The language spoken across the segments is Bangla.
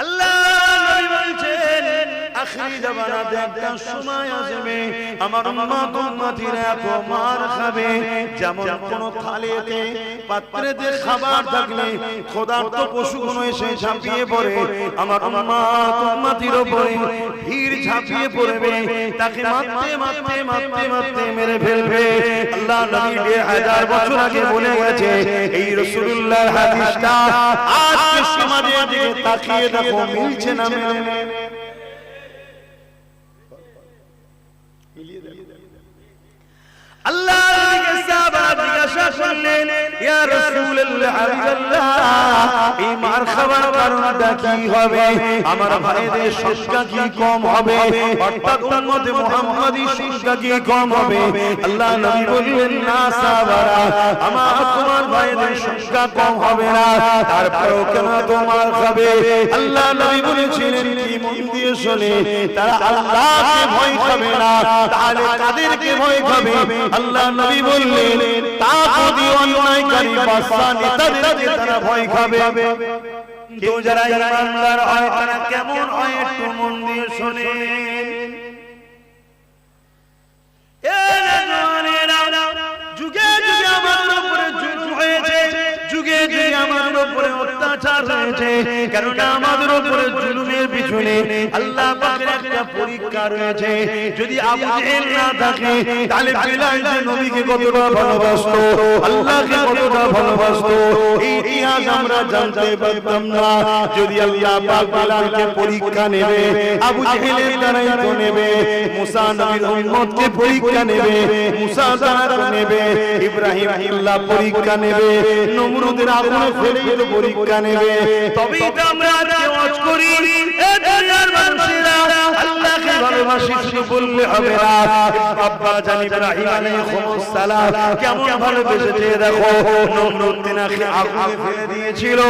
আল্লাহ নবী বলছেন আখিরি জামানাতে একটা সময় আসবে আমার উম্মত উম্মতিরা এত মার খাবে যেমন কোন থালিতে পাত্রেতে খাবার থাকলে ক্ষুধার্ত পশুগুলো এসে ঝাঁপিয়ে পড়ে আমার উম্মত উম্মতির উপরে ভিড় ঝাঁপিয়ে পড়বে, তাকে মারতে মারতে মারতে মারতে মেরে ফেলবে। আল্লাহ নবী 1000 বছর আগে বলে গেছে। এই রাসূলুল্লাহর হাদিসটা আজকে সমাজের দিকে তাকিয়ে দেখো মিলছে না মেলে? আল্লাহ নবীকে সাহাবারা জিজ্ঞাসা করলেন, ইয়া রাসূলুল্লাহ হাবিবাল্লাহ, এই মার খাবার কারণটা কি হবে? আমার ভাইদের সংখ্যা কি কম হবে? অর্থাৎ উম্মতে মুহাম্মাদী সংখ্যা কি কম হবে? আল্লাহ নবী বললেন, না সাহাবারা, আমার তোমার ভাইদের সংখ্যা কম হবে না, তারপরেও কেন তোমার খাবে? আল্লাহ নবী বলেছিলেন কি মন দিয়ে শুনে, তারা আল্লাহকে ভয় খাবে না, তাহলে তাদেরকে ভয় খাবে। আল্লাহ নবী বললেন তাকদি অন্যায়কারী বাদশা নেতাদেরকে তারা ভয় খাবে। কেউ যারা ইমানদার হয় তারা কেমন হয় একটু মন দিয়ে শুনেন। যুগে যুগে আমাদের উপরে যুদ্ধ হয়েছে, যুগে যুগে আমাদের উপরে অত্যাচার হয়েছে, কারণ আমাদের উপরে জুলুমের পিছনে আল্লাহ পাকের একটা পরীক্ষা রয়েছে। যদি আবু জেহেল না থাকে তাহলে বিলাল যে নবীকে কতটা ভালোবাসতো, আল্লাহকে কতটা ভালোবাসতো, এই ইতিহাস আমরা জানতে পারতাম না। যদি আল্লাহ পাক বিলালকে পরীক্ষা নেবে, আবু জেহেলের দ্বারাই তো নেবে। মুসা নবীর উম্মতকে পরীক্ষা নেবে, মুসা দ্বারা নেবে। ইব্রাহিম আল্লাহ পরীক্ষা নেবে, নমরুদের আগুনে ফেলে তো পরীক্ষা নেবে। তবেই তো আমরা আজকে ওয়াজ করি, এ দুনিয়ার মানুষেরা আল্লাহকে ভালোবাসি শুধু বললে হবে না। আব্বা জান ইব্রাহিম আলাইহিস সালাম কেমন ভালোবেসেছে দেখো। নমরুদ তিনাকে আগুনে ফেলে দিয়েছিল,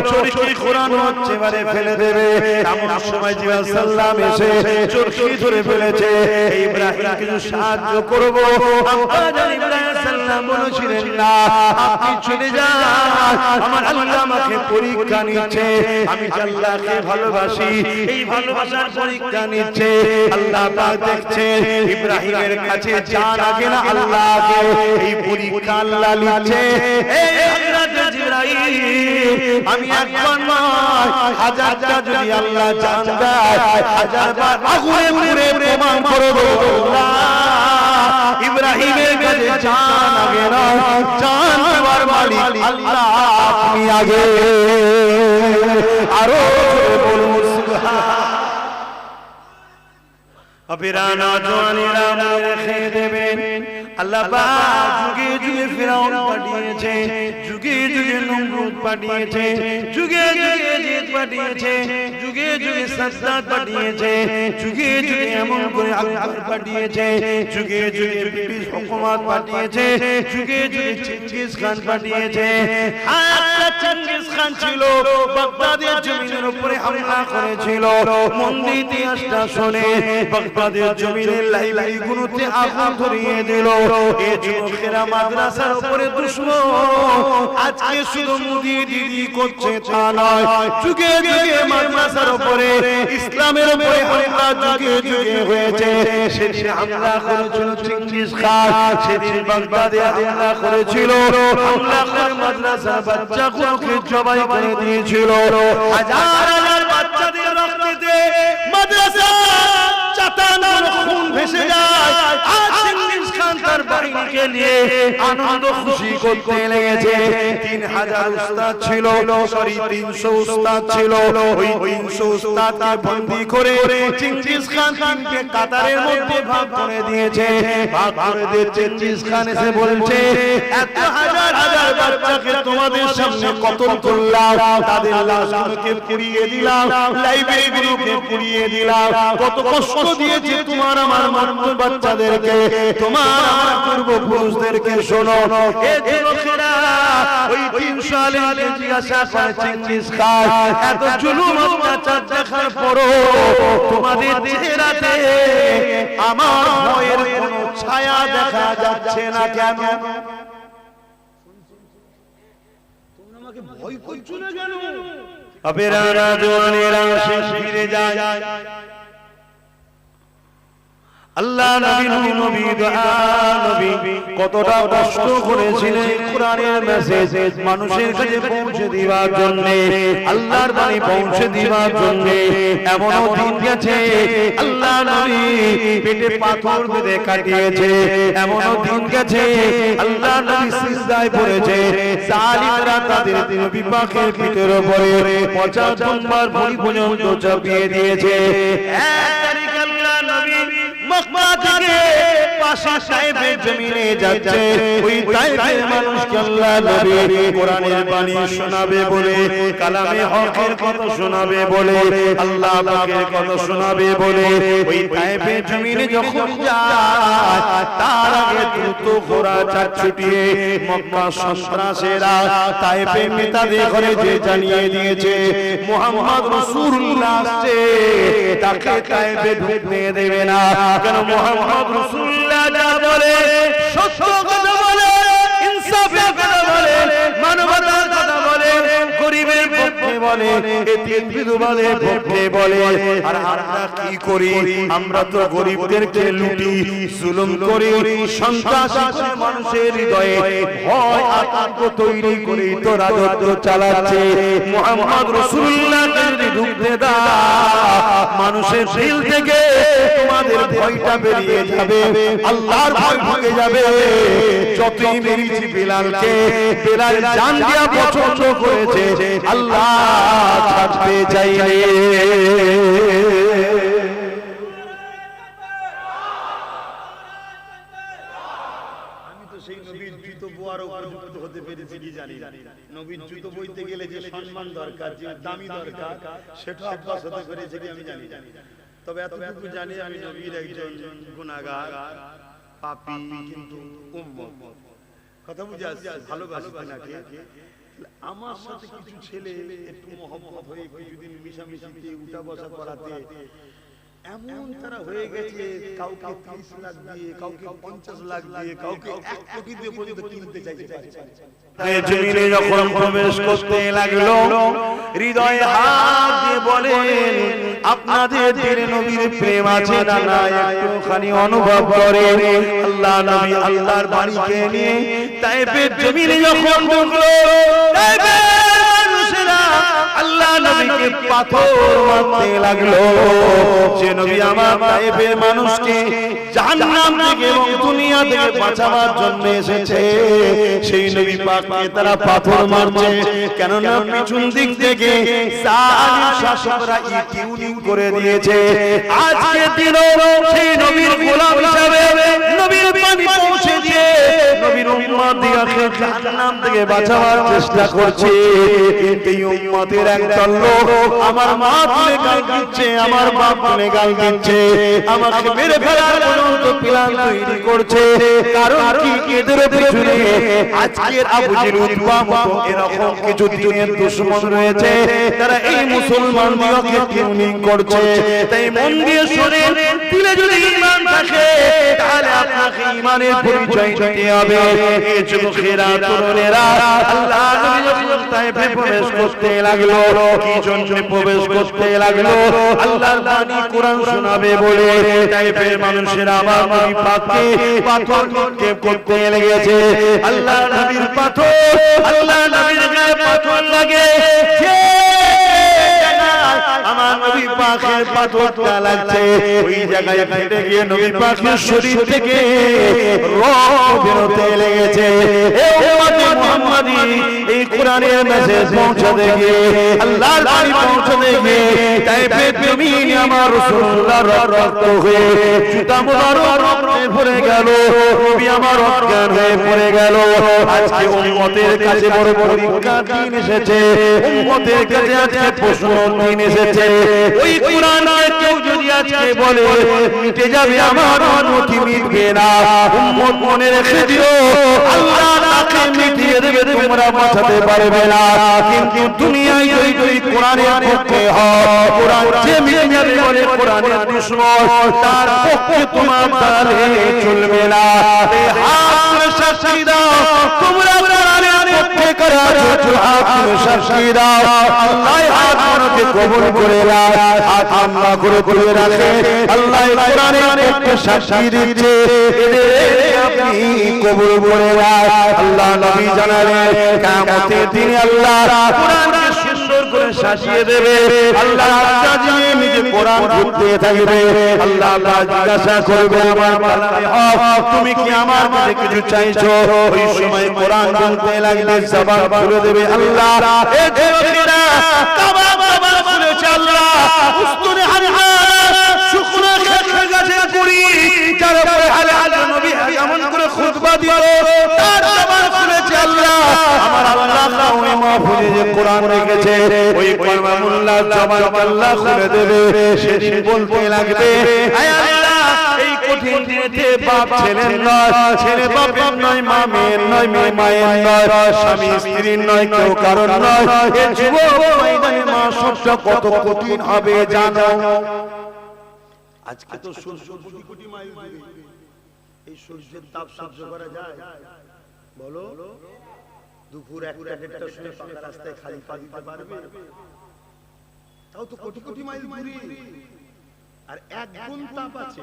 চরকি কোরআন হচ্ছে বারে ফেলে দেবে, এমন সময় জিবরাইল সাল্লাম এসে চরকি ধরে ফেলেছে। ইব্রাহিমকে সাহায্য করব, আব্বা জান ইব্রাহিম সাল্লাম বলেছিলেন না, আপনি চলে যান, আমার আল্লাহ আমাকে পরীক্ষা নিচ্ছে, আমি আল্লাহকে ভালোবাসি, এই ভালোবাসার পরীক্ষা নিচ্ছে। আল্লাহ পাক দেখছে ইব্রাহিমের কাছে জান আগে না আল্লাহকে, এই পরীক্ষা আল্লাহ নিচ্ছে। এই হযরত জিবরাইল, আমি একবার নয় হাজারটা যদি আল্লাহ জান দেয়, হাজারবার আগুনে পুড়ে প্রমাণ করব ইব্রাহিমের কাছে জান আগে না, জান দেওয়ার মালিক আল্লাহ আপনি আগে। আরো বলুন সুবহান। আবিরানা জওয়ানেরা মনে রেখে দেবেন, আল্লাহ পাক যুগে যুগে ফিরআউন পাঠিয়েছে, যুগে যুগে নমরুদ পাঠিয়েছে, যুগে যুগে জিত পাঠিয়েছে, যুগে যুগে সাদ্দাত পাঠিয়েছে, যুগে যুগে এমন করে আকবর পাঠিয়েছে, যুগে যুগে ব্রিটিশ হুকুমত পাঠিয়েছে, যুগে যুগে চেঙ্গিস খান পাঠিয়েছে। একটা চেঙ্গিস খান ছিল বাগদাদের জমিনের উপরে হামলা করেছিল। মন্দির ইতিহাসটা শুনে বাগদাদের জমিনের লাইগুলোতে আগুন ধরিয়ে দিল। এই যুবকেরা মাদ্রাসার উপরে দুশমন, আজকে শুধু মুদি দিদি করছে তা নয়, যুগে যুগে মাদ্রাসার উপরে ইসলামের উপরে হামলা যুগে যুগে হয়েছে। সেদিন হামলা করেছিল চেঙ্গিস খান, সেদিন বাগদাদে হামলা করেছিল, হামলা করে মাদ্রাসার বাচ্চাগুলোকে জবাই করে দিয়েছিল। হাজার হাজার বাচ্চাদের রক্তেতে মাদ্রাসা চাতানোর খুন ভেসে যায়। আজ চেঙ্গিস খান তার বাহিনীকে নিয়ে আনন্দ খুশি করতে লেগেছে। 3000 উস্তাদ ছিল, সরি 300 উস্তাদ ছিল। ওই 300 উস্তাদকে বন্দী করে চেঙ্গিস খান তিনকে কাতারের মধ্যে ভাগ করে দিয়েছে। ভাগ করে দিয়ে চেঙ্গিস খান এসে বলছে, এত হাজার হাজার বাচ্চাকে তোমাদের সামনে কতল করলাম, তাদের লাশগুলোকে পুড়িয়ে দিলাম, লাইব্রেরিগুলোকে পুড়িয়ে দিলাম, কত কষ্ট দিয়েছে তোমার আমার মানব বাচ্চাদেরকে, তোমার আমার পূর্বপুরুষদেরকে। শোনো এ যুবকেরা, ওই 300 আলেমকে জিজ্ঞাসা করে চেঙ্গিস খান, এত জুলুম অত্যাচার দেখার পরও তোমাদের চেহারাতে আমার ভয়ের কোনো ছায়া দেখা যাচ্ছে না কেন? তোমরা আমাকে ভয় করছো না কেন? আবেরানা জওয়ানেরা শেষ ফিরে যায় আল্লাহ নবী নবী দোয়া নবী কতটা কষ্ট করেছিলেন কোরআনের মেসেজ মানুষের কাছে পৌঁছে দেওয়ার জন্য আল্লাহর বাণী পৌঁছে দেওয়ার জন্য এমনও দিন গেছে আল্লাহ নবী পেটে পাথর বেঁধে কাটিয়েছে এমনও দিন গেছে আল্লাহ নবী সিজদায় পড়েছে জালিমরা তাদের নবী পাকের পিঠের উপরে 55 বার ভুঁড়ি পর্যন্ত চাপিয়ে দিয়েছে এক তারিখ আল্লাহ নবী মক্কা থেকে পাশা সাহেবের জমিনে যাচ্ছে ওই তায়েফের মানুষকে আল্লাহ নবী কোরআনের বাণী শোনাবে বলে কালামে হকের কথা শোনাবে বলে আল্লাহ পাকের কথা শোনাবে বলে ওই তায়েফের জমিনে যখন যায় তার আগে দ্রুত ঘোড়া চার ছুটিয়ে মক্কা সন্ত্রাসীরা তায়েফের নেতাদের ঘরে যে জানিয়ে দিয়েছে মুহাম্মদ রাসূলুল্লাহ আসছে তাকে তায়েফে ঢুকতে দেবে না কেন মুহাম্মদ রাসূলুল্লাহ যা বলে সত্য কথা বলে ইনসাফের কথা বলে মানবতার কথা বলে গরিবের পক্ষে বলে এতিম বিধবাদের পক্ষে বলে আর আমরা কি করি আমরা তো গরিবদেরকে লুটি জুলুম করি সন্ত্রাসী করে মানুষের হৃদয়ে ভয় আতঙ্ক তৈরি করে তো রাজত্ব চালাচ্ছে মুহাম্মদ রাসূলুল্লাহ যদি ঢুকতে দাও মানুষের দিল থেকে তোমাদের ভয়টা বেরিয়ে যাবে আল্লাহর ভয় ঢুকে যাবে যতই মেরেছি বিলালকে বিলাল জান দিয়া পছন্দ করেছে আল্লাহ ছাড়তে চাইলে আমি তো সেই নবীর জুতো বোয়ার উপযুক্ত হতে পেরেছি কি জানি নবীর জুতো বইতে গেলে যে সম্মান দরকার যে দামি দরকার সেটা আব্বাস হতে পেরেছে কি আমি জানি তবে এতটুকু জানি আমি নবীর একজন গুনাহগার পাপী কিন্তু উম্মত কথা বুঝে আসছে ভালোবাসি নাকি আমার সাথে কিছু ছেলে একটু মহব্বত হয়ে কিছুদিন মিশামিশিতে উঠা বসা করাতে এমন তারা হয়ে গেছে কাউকে 30 লাখ দিয়ে কাউকে 50 লাখ দিয়ে কাউকে 1 কোটি দিয়ে পর্যন্ত কিনতে চাইছে জমিনে যখন প্রবেশ করতে লাগলো হৃদয়ে হাত দিয়ে বলেন আপনাদের দিলে নবীর প্রেম আছে না না একটুখানি অনুভব করে আল্লাহ নবী আল্লাহর বাণীকে নিয়ে তায়েফের জমিনে যখন ঢুকলো তায়েফের মানুষেরা আল্লাহ নবীকে পাথর মারতে লাগলো যে নবী আমার তায়েফের মানুষকে জাহান্নাম থেকে এবং দুনিয়া থেকে বাঁচাবার জন্য এসেছে সেই নবী পাককে তারা পাথর মারছে কেন না পিছন দিক থেকে জালিম শাসকরা টিউনিং করে দিয়েছে আজকে দিনও সেই নবীর গোলাম হিসেবে নবীর বাণী পৌঁছে দিয়ে নবীর উম্মতকে জাহান্নাম থেকে বাঁচাবার চেষ্টা করছে কিন্তু এই উম্মতের একদল লোক আমার মা তুলে গাল দিচ্ছে আমার বাপ তুলে গাল দিচ্ছে আমাকে মেরে ফেলার পর্যন্ত প্ল্যান তৈরি করছে কারণ কি এদের পিছনে আজকের আবু জেহেল উতবা মতো এরকম কিছু দিনের দুশমন রয়েছে তারা এই মুসলমানদেরকে টিউনিং করছে তাই মন দিয়ে শুনেন দিলে যদি ঈমান থাকে তাহলে আপনাকে ঈমানের পরিচয় দিতে হবে এই যুবকেরা তরুণেরা আল্লাহ নবী যখন তায়েফে প্রবেশ করতে লাগলো কি জন্য প্রবেশ করতে লাগলো আল্লাহর বাণী কোরআন শোনাবে বলে তায়েফের মানুষেরা আমার নবী পাককে পাথর নিক্ষেপ করতে লেগেছে আল্লাহ নবীর পাথর আল্লাহ নবীর গায়ে পাথর লাগে আমার নবী পাকের পাথরটা লাগছে ওই জায়গায় ফেটে গিয়ে নবী পাকের শরীর থেকে রক্ত বেরোতে লেগেছে হে উম্মতে মুহাম্মাদি এই কোরআনের মেসেজ পৌঁছাতে গিয়ে আল্লাহর বাণী পৌঁছাতে গিয়ে তায়েফের জমিনে আমার রাসূলুল্লাহর রক্ত হয়ে জুতা মুবারক রক্তে ভরে গেল নবী আমার অজ্ঞান হয়ে পড়ে গেল আজকে উম্মতের কাছে বড় পরীক্ষা দিন এসেছে উম্মতের কাছে আজকে প্রশ্ন দিন এসেছে ওই কোরআনের কেউ যদি আজকে বলে মিটে যাবে আমার অনুমতি মিটবে না উম্মত মনে রেখে দিও আল্লাহ তাকে মিটিয়ে দেবে তোমরা বাঁচাতে পারবে না কিন্তু দুনিয়ায় ওই কোরআনের পক্ষে হয় কোরআন যে মিটে যাবে বলে কোরআনের দুশমন তার পক্ষে তোমার দাঁড়ালে চলবে না এই হাত সাক্ষী দাও তোমরা কোরআনের পক্ষে করা ছোট হাত সাক্ষী দাও আল্লাহ হাতকে কবুল করে নাও হাত আমরা করে তুলে রাখে আল্লাহ কোরআনের পক্ষে সাক্ষী দিচ্ছে এদের আপনি কবুল করে নাও আল্লাহ নবী জানালেন কিয়ামতের দিনে আল্লাহ কোরআনকে সুন্দর করে সাজিয়ে দেবে আল্লাহ সাজিয়ে নিজে কোরআন পড়তে থাকবে আল্লাহ জিজ্ঞাসা করবে আমার বান্দারে হক তুমি কি আমার কাছে কিছু চাইছো ওই সময় কোরআন বলতে লাগলে জবান খুলে দেবে আল্লাহ এ যুবকেরা কাবা কাবা খুলেছে আল্লাহ উস্তুনে হারহা শুকনা খেতে গেছে করি যার উপরে আল্লাহ নবী এমন করে খুতবা দিল তার জবান খুলেছে আল্লাহ আমার আল্লাহ ওই মাহফিলে যে কোরআন রেখেছে ওই কলমামুল্লাহ জবান আল্লাহ খুলে দেবে সেদিন বলতে লাগবে আয় আল্লাহ এই কঠিন দিনেতে বাপ ছেলের নয় ছেলে বাপের নয় মা মেয়ের নয় মেয়ে মায়ের নয় স্বামী স্ত্রীর নয় কেউ কারণ নয় এ যুবক ময়দানে মা সবটা কত কঠিন হবে জানো আজকে তো সূর্য কোটি কোটি মাইল দূরে এই সূর্যের তাপ সহ্য করা যায় বলো দুপুর 1-1:30টার সময় পাকা রাস্তায় খালি পা দিতে পারবে তাও তো কোটি কোটি মাইল দূরে আর এক গুণ তাপ আছে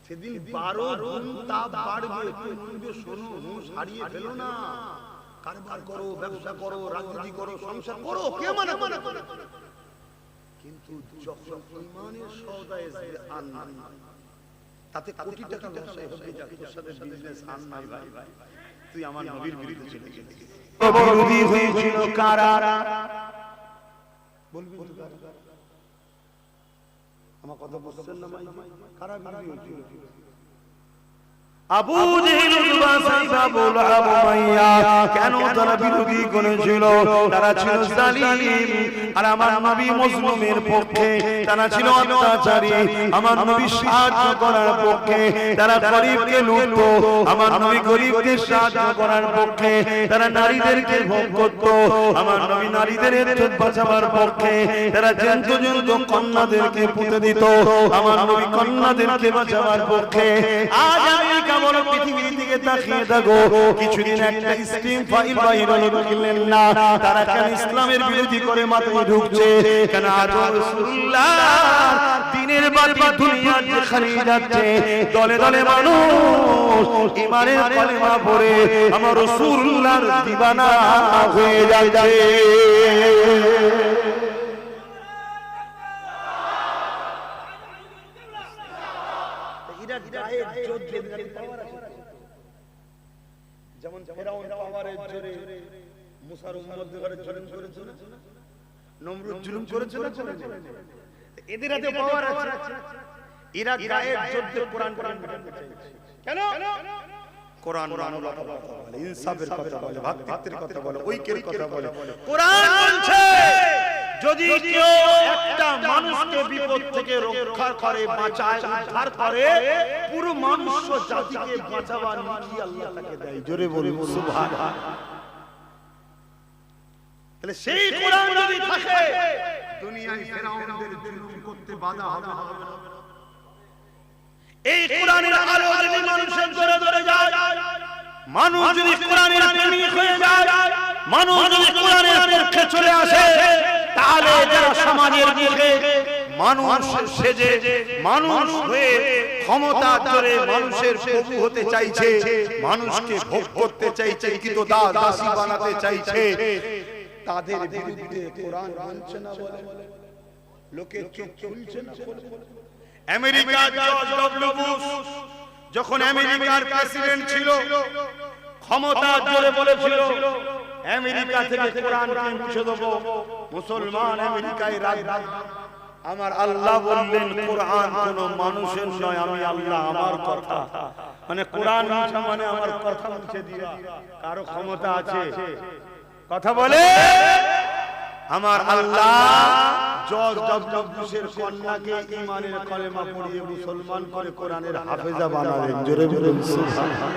সেদিন 12 গুণ তাপ বাড়বে তুমি শোনো হুঁশ হারিয়ে ফেলো না কারবার করো ব্যবসা করো রাজনীতি করো সংসার করো কে মানে করে কিন্তু যখন ঈমানের সওদায় আন তাতে কোটি টাকা লস হবে যার সাথে বিজনেস আন নাই ভাই তুই আমার নবীর বিরুদ্ধে চলে গেছিস বিরোধী হয়েছিল কারা বলবি তো আমার কথা বুঝছেন না ভাই কারা বিরোধী হয়েছিল আবু জেহেল উতবা সাইবা আবু লাহাব উমাইয়া কেন তারা বিরোধী করেছিল তারা ছিল জালিম আর আমার নবী মুসলিমের পক্ষে তারা ছিল অত্যাচারী আমার নবী সাহায্য করার পক্ষে তারা গরিবকে লুটতো আমার নবী গরিবকে সাহায্য করার পক্ষে তারা নারীদেরকে ভোগ করত আমার নবী নারীদের ইজ্জত বাঁচাবার পক্ষে তারা জন্তু কন্যাদেরকে পুঁতে দিত আমার নবী কন্যাদেরকে বাঁচাবার পক্ষে আজ আমেরিকা বড় পৃথিবীর দিকে তাকিয়ে দেখো কিছুদিন একটা স্টিম ফাইল বাইর হলো দেখলেন না তারা কেন ইসলামের বিরোধী করে মাথায় ঢুকছে কেন আজ রাসূলুল্লাহ দ্বীনের বাতি দুনিয়া ছড়িয়ে যাচ্ছে দলে দলে মানুষ ঈমানের কলেমা পড়ে আমার রাসূলুল্লাহর দিওয়ানা হয়ে যাচ্ছে যেমন ফেরাউন পাওয়ারের জোরে মুসার উম্মতদের ঘরে জুলুম করেছে না নমরুদ জুলুম করেছে না এদের হাতে পাওয়ার আছে এরা গায়ের যুদ্ধে কোরআন বানাতে চাইছে কেন কোরআন মানবতার কথা বলে ইনসাফের কথা বলে ভক্তিত্বের কথা বলে ঐক্যের কথা বলে কোরআন বলছে যদি কেউ একটা মানুষকে বিপদ থেকে রক্ষা করে বাঁচায় উদ্ধার করে পুরো মানুষ জাতিকে বাঁচাবার নেকি আল্লাহ তাকে দেয় জোরে বলুন সুবহানাল্লাহ তাহলে সেই কোরআন যদি থাকে দুনিয়ায় ফেরাউনদের জুলুম করতে বাধা হবে না এই কোরআনের আলো যদি মানুষের ধরে ধরে যায় মানুষ যদি কোরআনের প্রেমিক হয়ে যায় মানুষ যদি কোরআনের পক্ষে চলে আসে তাহলে যারা সমাজের মুখে মানুষ সেজে মানুষ হয়ে ক্ষমতা ধরে মানুষের প্রভু হতে চাইছে মানুষকে ভোগ করতে চাইছে কিন্তু দাসী বানাতে চাইছে তাদের বিরুদ্ধে কোরআন বলছে না বলে লোকে চোখ খুলছে না আমেরিকার জর্জ ডব্লিউ বুশ যখন আমেরিকার প্রেসিডেন্ট ছিল ক্ষমতা জোরে বলেছিল আমেরিকা থেকে কোরআনকে মুছে দেব মুসলমান আমেরিকায় রাখবে আমার আল্লাহ বললেন কোরআন কোন মানুষের নয় আমি আল্লাহ আমার কথা মানে কোরআন মুছা মানে আমার কথা মুছে দিবা কারো ক্ষমতা আছে কথা বলে আমার আল্লাহ জর্জ ডব্লিউ বুশের কন্যাকে ঈমানের কলেমা পড়িয়ে মুসলমান করে কোরআনের হাফেজা বানালেন জোরে বলুন সুবহানাল্লাহ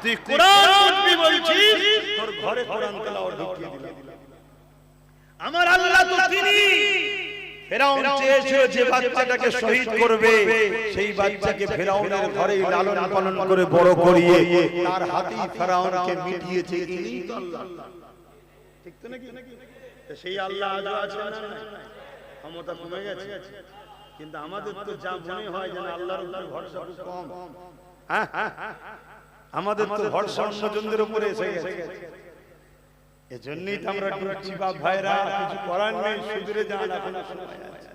তুই কোরআন পড়বি বলছিস তোর ঘরে কোরআন তেলাওয়াত ঢুকিয়ে দিলাম আমার আল্লাহ তো তিনি ফেরাউন চেয়েছিল যে বাচ্চাটাকে শহীদ করবে, সেই বাচ্চাকে ফেরাউনের ঘরেই লালন পালন করে বড় করিয়ে তার হাতেই ফেরাউনকে মিটিয়েছে। ইনি তো আল্লাহ, ঠিক তো নাকি? সেই আল্লাহ আজও আছে না? ক্ষমতা কমে গেছে, কিন্তু আমাদের তো যা মনে হয় যেন আল্লাহর উপর ভরসা খুব কম। আমাদের তো ভরসা অন্যজনদের উপরে এসে গেছে। এজন্যই তো আমরা ডুবছি বাপ ভাইরা, কিছু করার নেই, সুদূরে যান, এখন সময় আছে।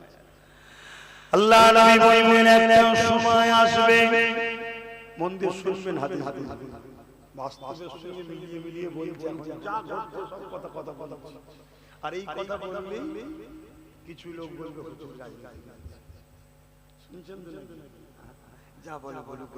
আল্লাহ নবী বললেন একটা সময় আসবে, মন দিয়ে শুনবেন, হাতে হাতে বাস্তবের সঙ্গে মিলিয়ে মিলিয়ে বলছে, যা ঘটছে সব কথা কথা কথা। আর এই কথা বললেই কিছু লোক বলবে হুজুর গালি, শুনছেন তো? যা বলে বলুক,